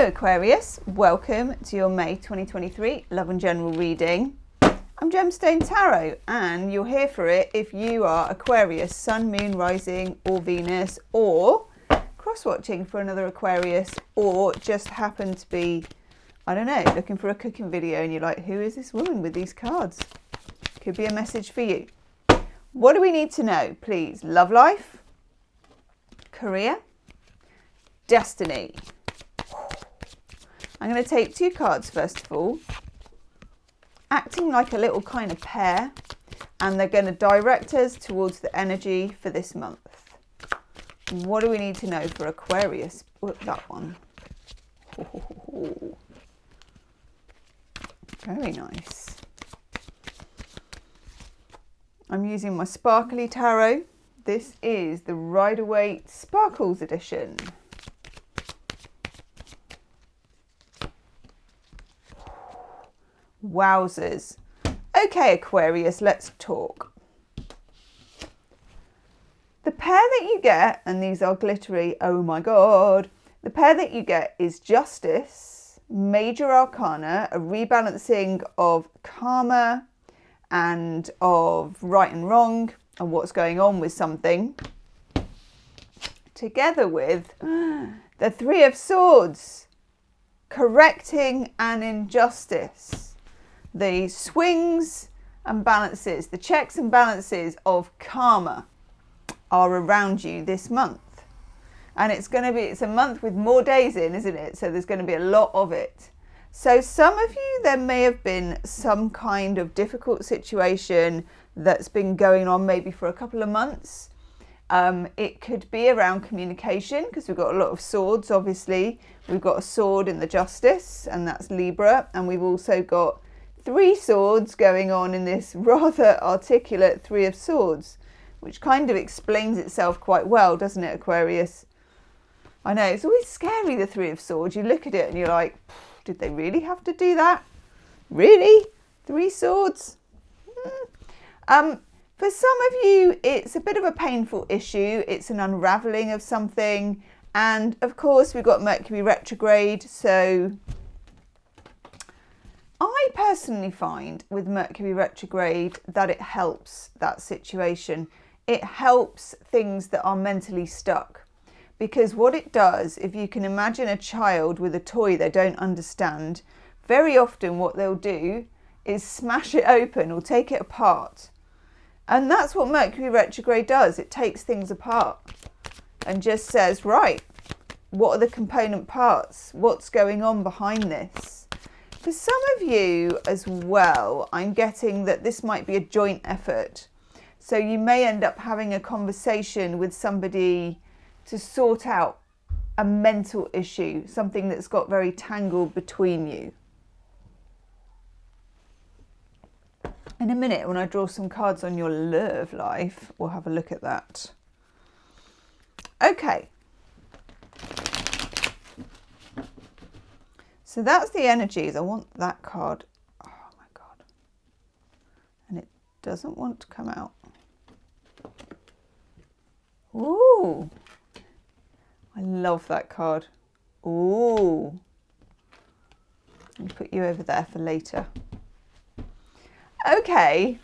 Hello Aquarius, welcome to your May 2023 Love and General reading. I'm Gemstone Tarot and you're here for it if you are Aquarius, Sun, Moon, Rising or Venus, or cross-watching for another Aquarius, or just happen to be, I don't know, looking for a cooking video and you're like, who is this woman with these cards? Could be a message for you. What do we need to know, please? Love life, career, destiny. I'm going to take two cards first of all, acting like a little kind of pair, and they're going to direct us towards the energy for this month. What do we need to know for Aquarius? Oh, that one. Oh, very nice. I'm using my Sparkly Tarot. This is the Rider-Waite Sparkles edition. Wowzers. Okay, Aquarius, let's talk. The pair that you get, and these are glittery, oh my god, the pair that you get is Justice, Major Arcana, a rebalancing of karma and of right and wrong and what's going on with something, together with the Three of Swords, correcting an injustice. The swings and balances, the checks and balances of karma are around you this month. And it's a month with more days in, isn't it? So there's going to be a lot of it. So some of you, there may have been some kind of difficult situation that's been going on maybe for a couple of months. It could be around communication, because we've got a lot of swords, obviously. We've got a sword in the Justice, and that's Libra. And we've also got three swords going on in this rather articulate Three of Swords, which kind of explains itself quite well, doesn't it, Aquarius? I know, it's always scary, the Three of Swords. You look at it and you're like, did they really have to do that? Really? Three swords? For some of you, it's a bit of a painful issue. It's an unraveling of something. And of course, we've got Mercury retrograde. So I personally find with Mercury retrograde that it helps that situation. It helps things that are mentally stuck. Because what it does, if you can imagine a child with a toy they don't understand, very often what they'll do is smash it open or take it apart. And that's what Mercury retrograde does. It takes things apart and just says, right, what are the component parts? What's going on behind this? For some of you as well, I'm getting that this might be a joint effort. So you may end up having a conversation with somebody to sort out a mental issue, something that's got very tangled between you. In a minute, when I draw some cards on your love life, we'll have a look at that. Okay. So that's the energies. I want that card. Oh my God. And it doesn't want to come out. Ooh. I love that card. Ooh. Let me put you over there for later. Okay.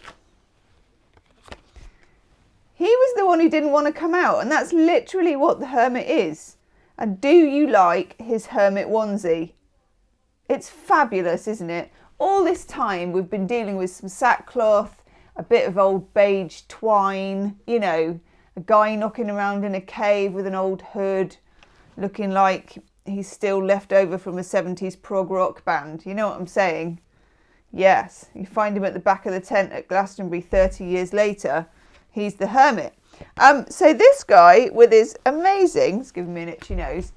He was the one who didn't want to come out, and that's literally what the Hermit is. And do you like his Hermit onesie? It's fabulous, isn't it? All this time we've been dealing with some sackcloth, a bit of old beige twine, you know, a guy knocking around in a cave with an old hood, looking like he's still left over from a 70s prog rock band. You know what I'm saying? Yes, you find him at the back of the tent at Glastonbury 30 years later. He's the Hermit. So this guy with his amazing, it's giving me an itchy nose,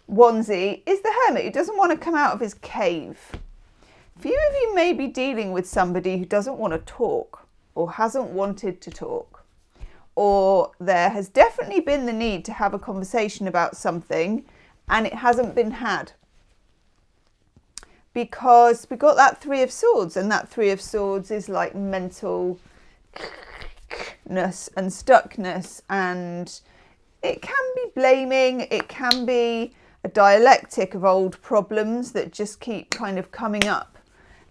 onesie is the Hermit who doesn't want to come out of his cave. A few of you may be dealing with somebody who doesn't want to talk or hasn't wanted to talk. Or there has definitely been the need to have a conversation about something and it hasn't been had. Because we got that Three of Swords, and that Three of Swords is like mental and stuckness, and it can be blaming, it can be a dialectic of old problems that just keep kind of coming up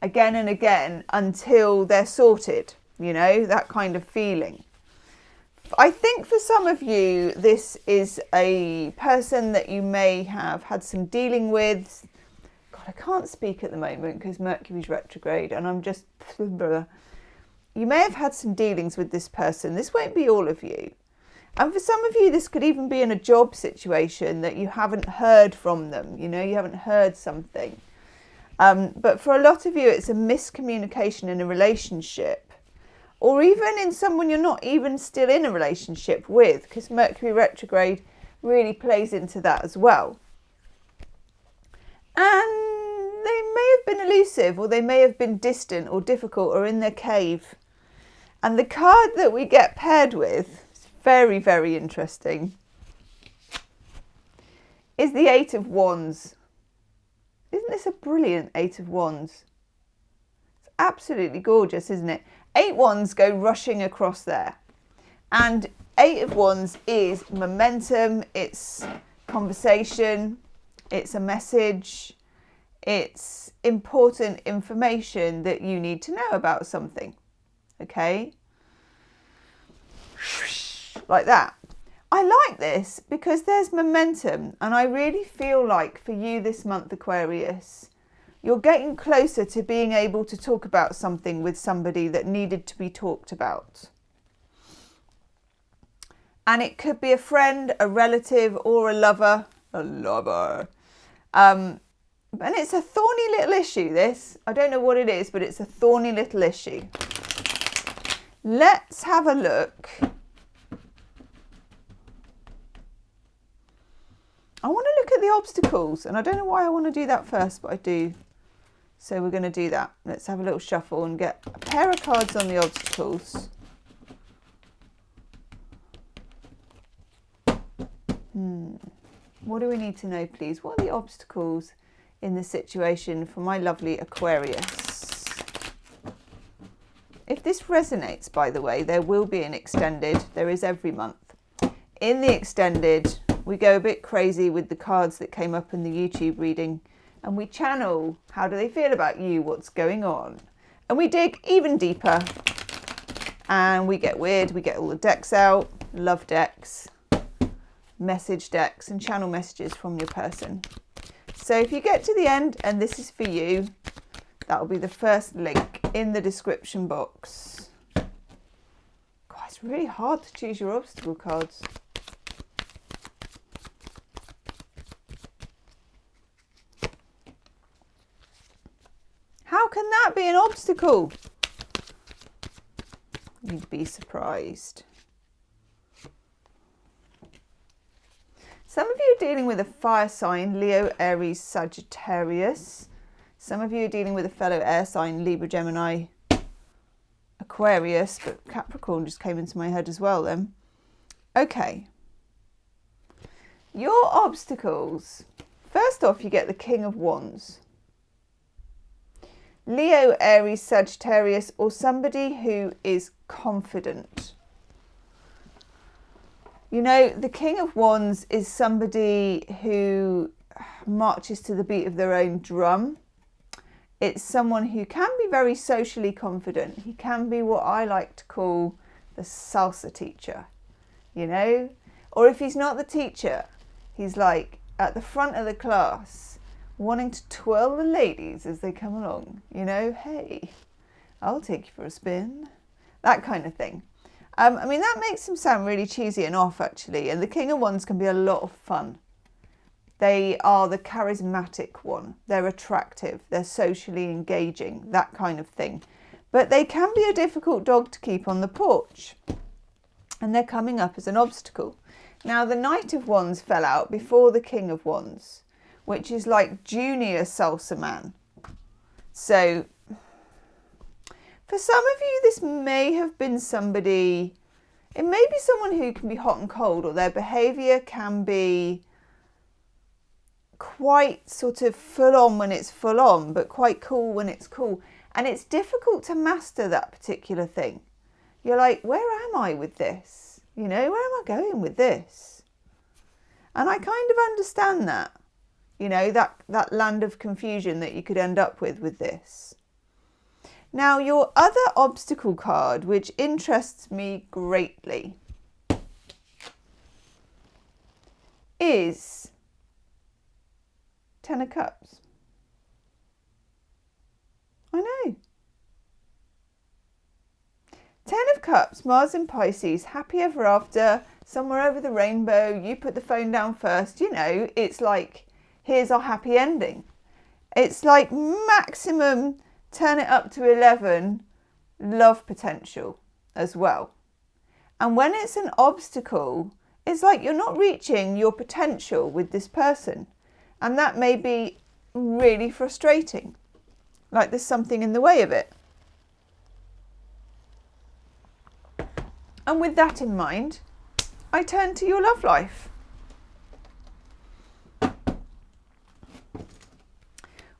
again and again until they're sorted, you know, that kind of feeling. I think for some of you, this is a person that you may have had some dealing with. God, I can't speak at the moment because Mercury's retrograde and I'm just... You may have had some dealings with this person. This won't be all of you. And for some of you, this could even be in a job situation that you haven't heard from them. You know, you haven't heard something. But for a lot of you, it's a miscommunication in a relationship. Or even in someone you're not even still in a relationship with, because Mercury retrograde really plays into that as well. And they may have been elusive, or they may have been distant or difficult or in their cave. And the card that we get paired with, is very, very interesting, is the Eight of Wands. Isn't this a brilliant Eight of Wands? It's absolutely gorgeous, isn't it? 8 wands go rushing across there. And 8 of Wands is momentum, it's conversation, it's a message, it's important information that you need to know about something. Okay? Like that. I like this because there's momentum, and I really feel like for you this month, Aquarius, you're getting closer to being able to talk about something with somebody that needed to be talked about. And it could be a friend, a relative, or a lover. A lover. And it's a thorny little issue, this. I don't know what it is, but it's a thorny little issue. Let's have a look. I want to look at the obstacles, and I don't know why I want to do that first, but I do. So we're going to do that. Let's have a little shuffle and get a pair of cards on the obstacles. What do we need to know, please? What are the obstacles in the situation for my lovely Aquarius? If this resonates, by the way, there will be an extended. There is every month. In the extended, we go a bit crazy with the cards that came up in the YouTube reading, and we channel how do they feel about you, what's going on. And we dig even deeper, and we get weird. We get all the decks out, love decks, message decks, and channel messages from your person. So if you get to the end and this is for you, that will be the first link in the description box. God, it's really hard to choose your obstacle cards. How can that be an obstacle? You'd be surprised. Some of you are dealing with a fire sign, Leo, Aries, Sagittarius. Some of you are dealing with a fellow air sign, Libra, Gemini, Aquarius, but Capricorn just came into my head as well then. Okay. Your obstacles. First off, you get the King of Wands. Leo, Aries, Sagittarius, or somebody who is confident. You know, the King of Wands is somebody who marches to the beat of their own drum. It's someone who can be very socially confident. He can be what I like to call the salsa teacher, you know? Or if he's not the teacher, he's like at the front of the class, wanting to twirl the ladies as they come along. You know, hey, I'll take you for a spin. That kind of thing. I mean, that makes him sound really cheesy and off, actually. And the King of Wands can be a lot of fun. They are the charismatic one. They're attractive. They're socially engaging, that kind of thing. But they can be a difficult dog to keep on the porch. And they're coming up as an obstacle. Now, the Knight of Wands fell out before the King of Wands, which is like junior salsa man. So for some of you, this may have been somebody, it may be someone who can be hot and cold, or their behaviour can be quite sort of full on when it's full on, but quite cool when it's cool. And it's difficult to master that particular thing. You're like, where am I with this? You know, where am I going with this? And I kind of understand that. You know, that land of confusion that you could end up with this. Now, your other obstacle card, which interests me greatly, is Ten of Cups. I know. Ten of Cups, Mars in Pisces, happy ever after, somewhere over the rainbow, you put the phone down first. You know, it's like, here's our happy ending. It's like maximum, turn it up to 11, love potential as well. And when it's an obstacle, it's like you're not reaching your potential with this person. And that may be really frustrating. Like there's something in the way of it. And with that in mind, I turn to your love life.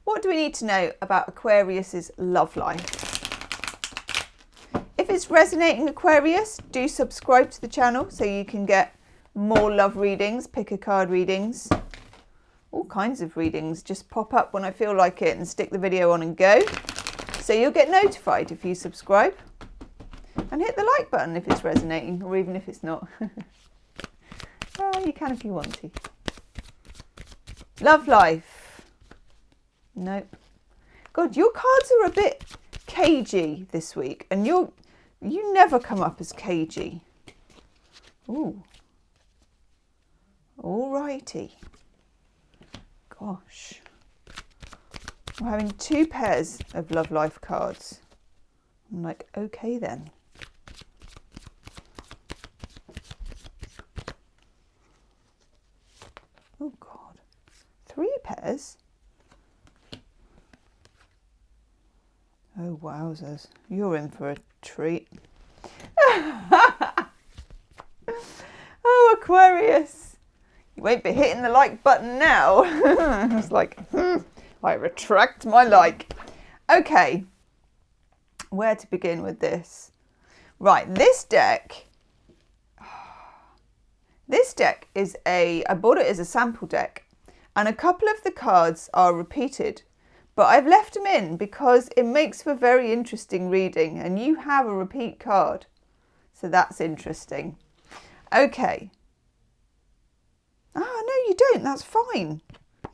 What do we need to know about Aquarius's love life? If it's resonating, Aquarius, do subscribe to the channel so you can get more love readings, pick a card readings, all kinds of readings. Just pop up when I feel like it and stick the video on and go. So you'll get notified if you subscribe. And hit the like button if it's resonating, or even if it's not. Well, you can if you want to. Love life. Nope. God, your cards are a bit cagey this week, and you never come up as cagey. Ooh. Alrighty. Gosh. I'm having 2 pairs of love life cards. I'm like, okay then. Oh God, 3 pairs? Oh wowzers, you're in for a treat. Oh Aquarius, you won't be hitting the like button now. I was like, I retract my like. Okay, where to begin with this? Right, this deck is I bought it as a sample deck, and a couple of the cards are repeated, but I've left them in because it makes for very interesting reading, and you have a repeat card, so that's interesting. Okay. Ah, no, you don't. That's fine.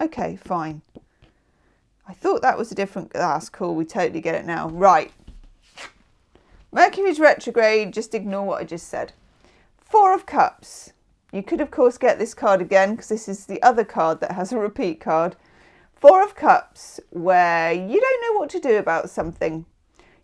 Okay, fine. I thought that was a different. That's cool. We totally get it now. Right. Mercury's retrograde. Just ignore what I just said. 4 of Cups. You could, of course, get this card again because this is the other card that has a repeat card. 4 of Cups, where you don't know what to do about something.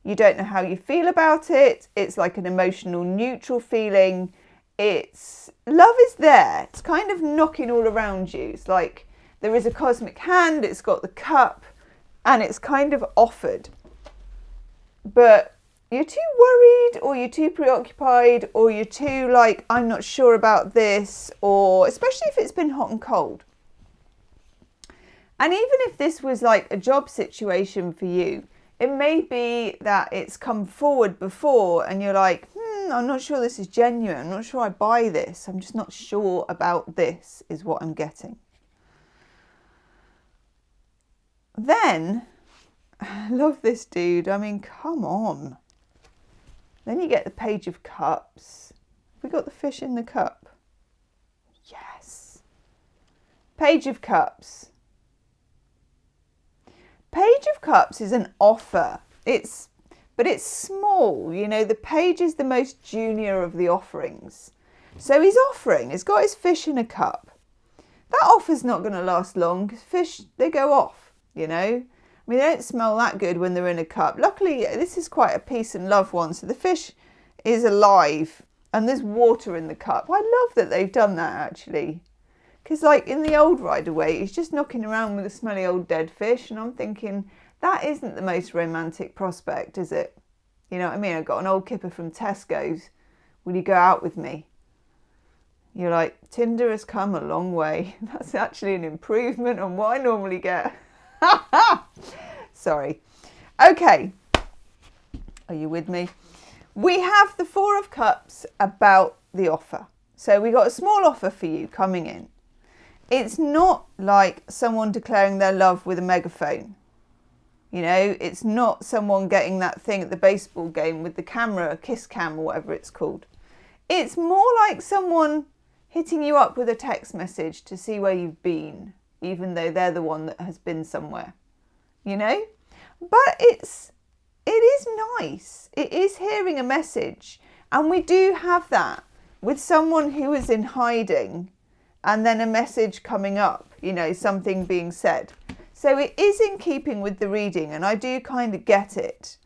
You don't know how you feel about it. It's like an emotional neutral feeling. Love is there. It's kind of knocking all around you. It's like there is a cosmic hand. It's got the cup and it's kind of offered. But you're too worried, or you're too preoccupied, or you're too like, I'm not sure about this, or especially if it's been hot and cold. And even if this was like a job situation for you, it may be that it's come forward before and you're like, I'm not sure this is genuine. I'm not sure I buy this. I'm just not sure about this is what I'm getting. Then, I love this dude. I mean, come on. Then you get the Page of Cups. Have we got the fish in the cup? Yes. Page of Cups. Page of Cups is an offer. But it's small. You know, the page is the most junior of the offerings. So he's offering. He's got his fish in a cup. That offer's not going to last long because fish, they go off, you know. I mean, they don't smell that good when they're in a cup. Luckily, this is quite a peace and love one. So the fish is alive and there's water in the cup. I love that they've done that, actually. Because like in the old Rider-Waite, he's just knocking around with a smelly old dead fish. And I'm thinking, that isn't the most romantic prospect, is it? You know what I mean? I got an old kipper from Tesco's. Will you go out with me? You're like, Tinder has come a long way. That's actually an improvement on what I normally get. Sorry. Okay. Are you with me? We have the 4 of Cups about the offer. So we got a small offer for you coming in. It's not like someone declaring their love with a megaphone. You know, it's not someone getting that thing at the baseball game with the camera, kiss cam or whatever it's called. It's more like someone hitting you up with a text message to see where you've been, even though they're the one that has been somewhere, you know? But it is nice. It is hearing a message. And we do have that with someone who is in hiding and then a message coming up, you know, something being said. So it is in keeping with the reading, and I do kind of get it.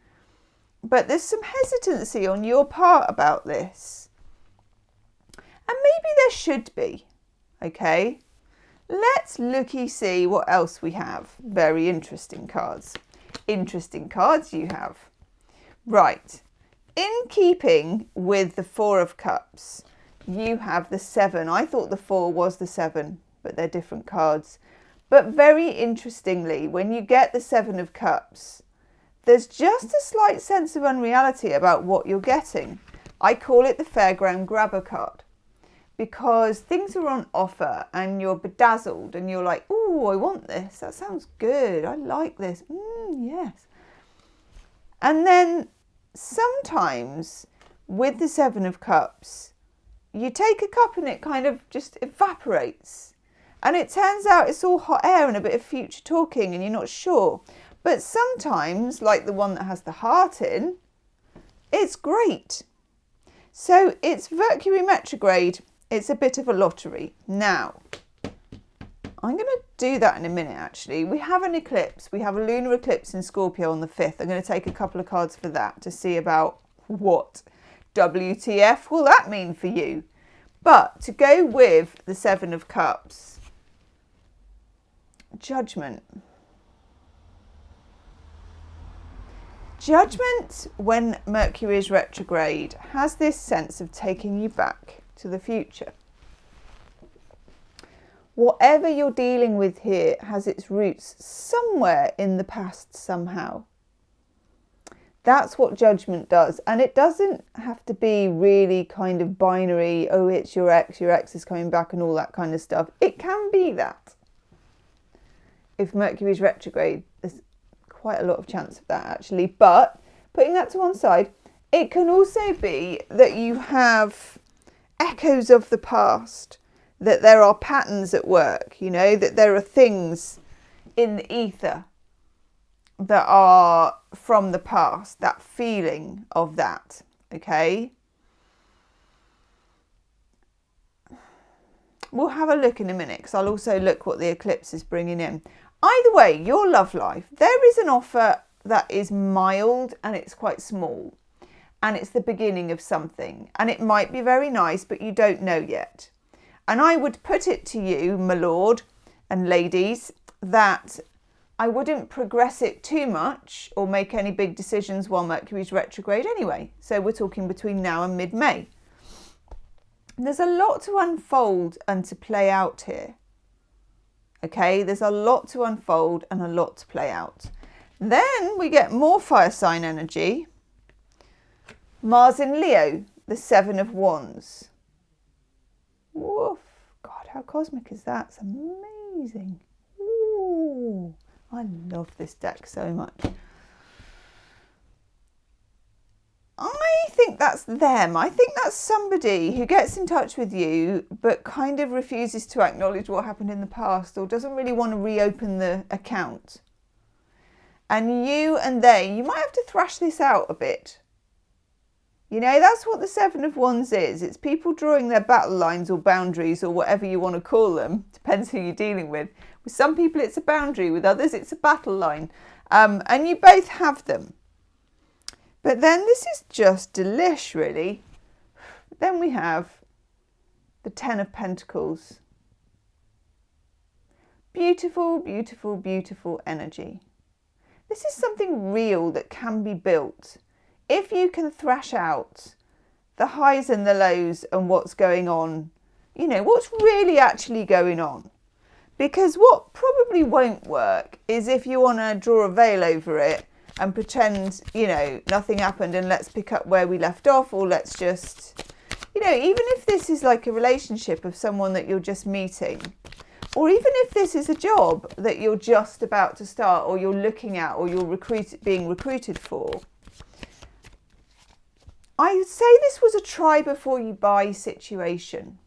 But there's some hesitancy on your part about this. And maybe there should be, okay? Let's see what else we have. Very interesting cards. Interesting cards you have. Right. In keeping with the Four of Cups, you have the 7. I thought the 4 was the 7, but they're different cards. But very interestingly, when you get the 7 of Cups, there's just a slight sense of unreality about what you're getting. I call it the Fairground Grabber card, because things are on offer and you're bedazzled and you're like, oh, I want this. That sounds good. I like this. Yes. And then sometimes with the 7 of Cups, you take a cup and it kind of just evaporates. And it turns out it's all hot air and a bit of future talking and you're not sure. But sometimes, like the one that has the heart in, it's great. So it's Mercury retrograde. It's a bit of a lottery. Now, I'm going to do that in a minute, actually. We have an eclipse. We have a lunar eclipse in Scorpio on the 5th. I'm going to take a couple of cards for that to see about what WTF will that mean for you. But to go with the 7 of Cups, Judgment. Judgment, when Mercury is retrograde, has this sense of taking you back to the future. Whatever you're dealing with here has its roots somewhere in the past somehow. That's what Judgment does. And it doesn't have to be really kind of binary, oh, it's your ex is coming back and all that kind of stuff. It can be that. If Mercury is retrograde, there's quite a lot of chance of that actually. But putting that to one side, it can also be that you have echoes of the past, that there are patterns at work, you know, that there are things in the ether that are from the past, that feeling of that, okay? We'll have a look in a minute because I'll also look what the eclipse is bringing in. Either way, your love life, there is an offer that is mild and it's quite small. And it's the beginning of something. And it might be very nice, but you don't know yet. And I would put it to you, my lord and ladies, that I wouldn't progress it too much or make any big decisions while Mercury's retrograde anyway. So we're talking between now and mid-May. There's a lot to unfold and to play out here. Okay, there's a lot to unfold and a lot to play out. Then we get more fire sign energy. Mars in Leo, the 7 of Wands. Woof. God, how cosmic is that? It's amazing. Ooh, I love this deck so much. I think that's them. I think that's somebody who gets in touch with you but kind of refuses to acknowledge what happened in the past or doesn't really want to reopen the account. And you and they, you might have to thrash this out a bit. You know, that's what the 7 of Wands is. It's people drawing their battle lines or boundaries or whatever you want to call them. Depends who you're dealing with. With some people it's a boundary, with others it's a battle line. And you both have them. But then this is just delish, really. Then we have the 10 of Pentacles. Beautiful, beautiful, beautiful energy. This is something real that can be built. If you can thrash out the highs and the lows and what's going on, you know, what's really actually going on. Because what probably won't work is if you want to draw a veil over it and pretend, you know, nothing happened and let's pick up where we left off, or let's just, you know, even if this is like a relationship of someone that you're just meeting, or even if this is a job that you're just about to start, or you're looking at, or you're being recruited for, I would say this was a try before you buy situation.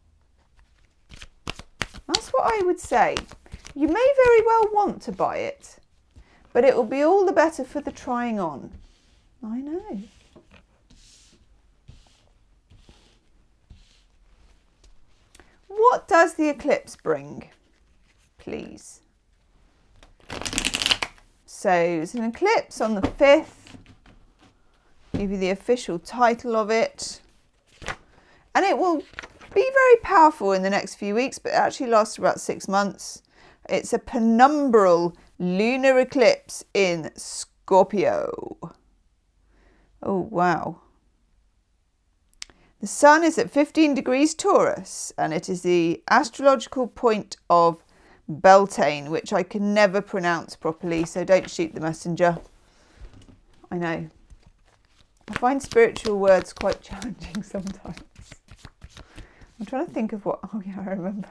That's what I would say. You may very well want to buy it, but it will be all the better for the trying on. I know. What does the eclipse bring, please? So it's an eclipse on the 5th. Give you the official title of it. And it will be very powerful in the next few weeks, but it actually lasts about 6 months. It's a penumbral lunar eclipse in Scorpio. Oh, wow. The sun is at 15 degrees Taurus, and it is the astrological point of Beltane, which I can never pronounce properly, so don't shoot the messenger. I know. I find spiritual words quite challenging sometimes. I'm trying to think of what... Oh, yeah, I remember.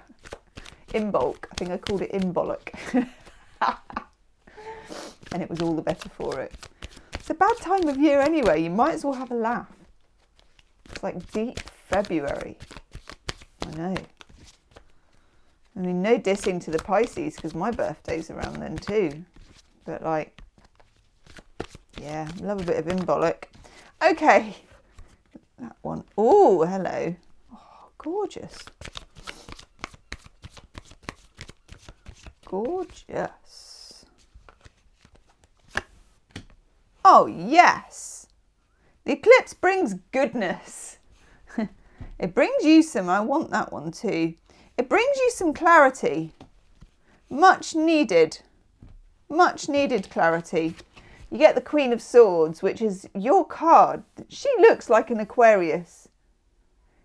Imbolc. I think I called it imbolic. And it was all the better for it. It's a bad time of year anyway. You might as well have a laugh. It's like deep February. I know. I mean, no dissing to the Pisces, because my birthday's around then too. But like, yeah, love a bit of imbolic. Okay. That one. Oh, hello. Oh, gorgeous. Gorgeous. Oh, yes. The eclipse brings goodness. It brings you some, I want that one too. It brings you some clarity. Much needed clarity. You get the Queen of Swords, which is your card. She looks like an Aquarius.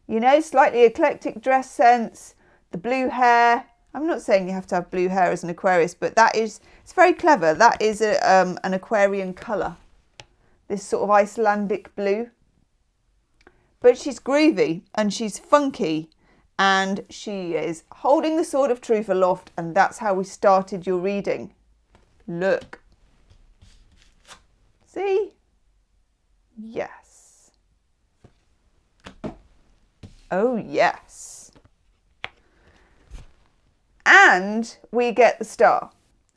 You know, slightly eclectic dress sense, the blue hair. I'm not saying you have to have blue hair as an Aquarius, but it's very clever. That is an Aquarian colour. This sort of Icelandic blue. But she's groovy and she's funky and she is holding the sword of truth aloft, and that's how we started your reading. Look. See? Yes. Oh, yes. And we get the star,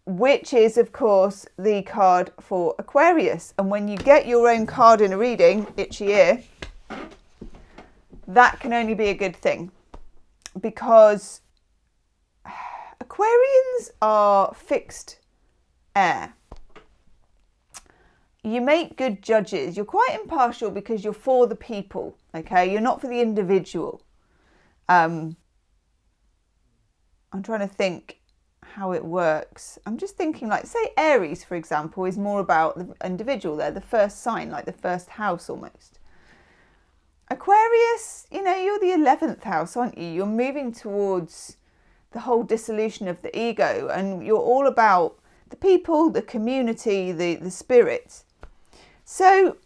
which is, of course, the card for Aquarius. And when you get your own card in a reading, itchy ear, that can only be a good thing, because Aquarians are fixed air. You make good judges. You're quite impartial because you're for the people, okay? You're not for the individual. I'm trying to think how it works. I'm just thinking, like, say Aries, for example, is more about the individual. They're the first sign, like the first house almost. Aquarius, you know, you're the 11th house, aren't you? You're moving towards the whole dissolution of the ego, and you're all about the people, the community, the spirit. So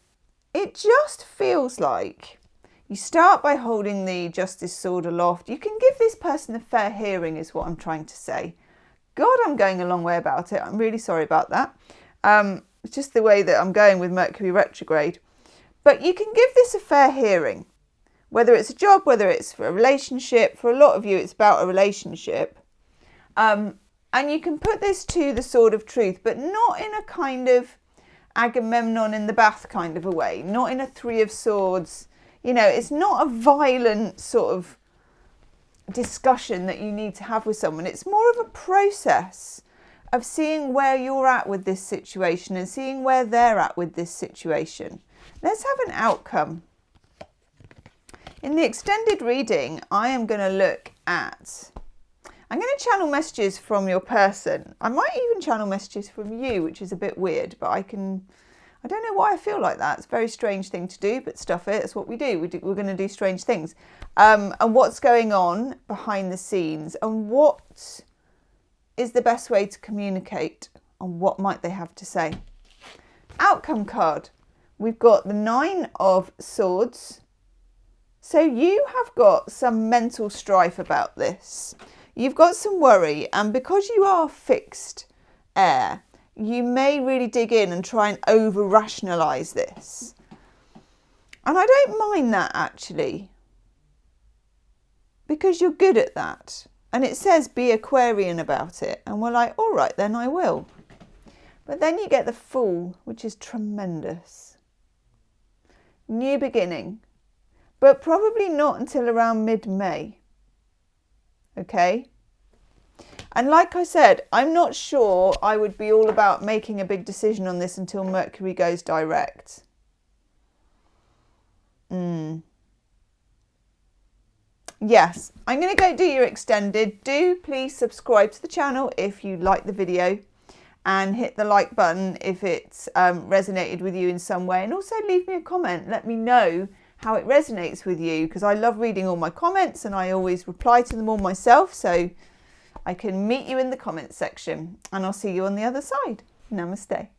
it just feels like you start by holding the Justice sword aloft. You can give this person a fair hearing, is what I'm trying to say. God, I'm going a long way about it. I'm really sorry about that. It's just the way that I'm going with Mercury retrograde. But you can give this a fair hearing, whether it's a job, whether it's for a relationship. For a lot of you, it's about a relationship. And you can put this to the sword of truth, but not in a kind of Agamemnon in the bath kind of a way, not in a 3 of swords. You know, it's not a violent sort of discussion that you need to have with someone. It's more of a process of seeing where you're at with this situation and seeing where they're at with this situation. Let's have an outcome. In the extended reading, I am going to look at... I'm going to channel messages from your person. I might even channel messages from you, which is a bit weird, but I don't know why I feel like that. It's a very strange thing to do, but stuff it. It's what we do. We're going to do strange things. And what's going on behind the scenes, and what is the best way to communicate, and what might they have to say. Outcome card. We've got the 9 of Swords. So you have got some mental strife about this. you've got some worry, and because you are fixed air, you may really dig in and try and over rationalize this. And I don't mind that, actually, because you're good at that. And it says be Aquarian about it, and we're like, all right, then I will. But then you get the Fool, which is tremendous. New beginning, but probably not until around mid-May. Okay? And like I said, I'm not sure I would be all about making a big decision on this until Mercury goes direct. Yes, I'm going to go do your extended. Do please subscribe to the channel if you like the video, and hit the like button if it's resonated with you in some way, and also leave me a comment. Let me know how it resonates with you, because I love reading all my comments and I always reply to them all myself, so I can meet you in the comments section, and I'll see you on the other side. Namaste.